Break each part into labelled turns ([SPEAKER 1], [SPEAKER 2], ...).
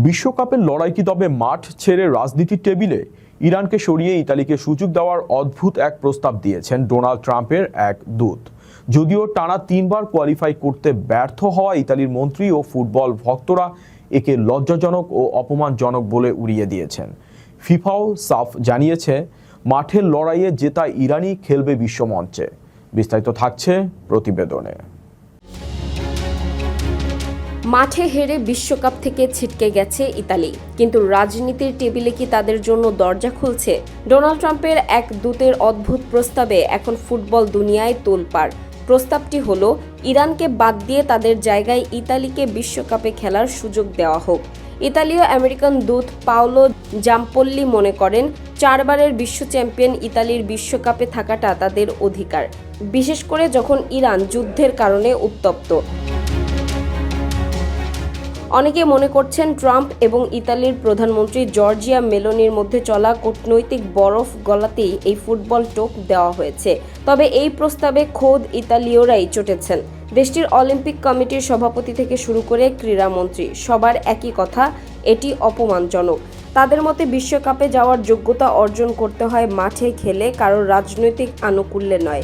[SPEAKER 1] বিশ্বকাপের লড়াই কি তবে মাঠ ছেড়ে রাজনীতির টেবিলে? ইরানকে সরিয়ে ইতালিকে সুযোগ দেওয়ার অদ্ভুত এক প্রস্তাব দিয়েছেন ডোনাল্ড ট্রাম্পের এক দূত। যদিও টানা 3বার কোয়ালিফাই করতে ব্যর্থ হওয়া ইতালির মন্ত্রী ও ফুটবল ভক্তরা একে লজ্জাজনক ও অপমানজনক বলে উড়িয়ে দিয়েছেন। ফিফাও সাফ জানিয়েছে, মাঠের লড়াইয়ে জেতা ইরানই খেলবে বিশ্বমঞ্চে। বিস্তারিত থাকছে প্রতিবেদনে।
[SPEAKER 2] মাঠে হেরে বিশ্বকাপ থেকে ছিটকে গেছে ইতালি, কিন্তু রাজনীতির টেবিলে কি তাদের জন্য দরজা খুলছে? ডোনাল্ড ট্রাম্পের এক দূতের অদ্ভুত প্রস্তাবে এখন ফুটবল দুনিয়ায় তোলপাড়। প্রস্তাবটি হলো, ইরানকে বাদ দিয়ে তাদের জায়গায় ইতালিকে বিশ্বকাপে খেলার সুযোগ দেওয়া হোক। ইতালীয় আমেরিকান দূত পাওলো জাম্পোল্লি মনে করেন, 4বারের বিশ্ব চ্যাম্পিয়ন ইতালির বিশ্বকাপে থাকাটা তাদের অধিকার, বিশেষ করে যখন ইরান যুদ্ধের কারণে উত্তপ্ত। অনেকে মনে করছেন, ট্রাম্প এবং ইতালির প্রধানমন্ত্রী জর্জিয়া মেলোনির মধ্যে চলা কূটনৈতিক বরফ গলাতেই এই ফুটবল টোপ দেওয়া হয়েছে। তবে এই প্রস্তাবে খোদ ইতালীয়রাই চটেছেন। দেশটির অলিম্পিক কমিটির সভাপতি থেকে শুরু করে ক্রীড়ামন্ত্রী, সবার একই কথা, এটি অপমানজনক। তাদের মতে বিশ্বকাপে যাওয়ার যোগ্যতা অর্জন করতে হয় মাঠে খেলে, কারোর রাজনৈতিক আনুকূল্যে নয়।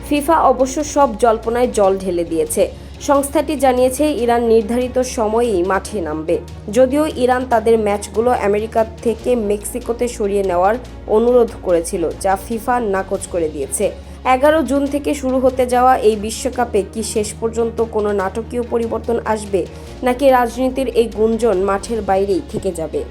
[SPEAKER 2] ফিফা অবশ্য সব জল্পনায় জল ঢেলে দিয়েছে। সংস্থাটি জানিয়েছে, ইরান নির্ধারিত সময়েই মাঠে নামবে। যদিও ইরান তাদের ম্যাচগুলো আমেরিকা থেকে মেক্সিকোতে সরিয়ে নেওয়ার অনুরোধ করেছিল, যা ফিফা নাকচ করে দিয়েছে। 11 জুন থেকে শুরু হতে যাওয়া এই বিশ্বকাপে কি শেষ পর্যন্ত কোনো নাটকীয় পরিবর্তন আসবে, নাকি রাজনীতির এই গুঞ্জন মাঠের বাইরেই থেকে যাবে?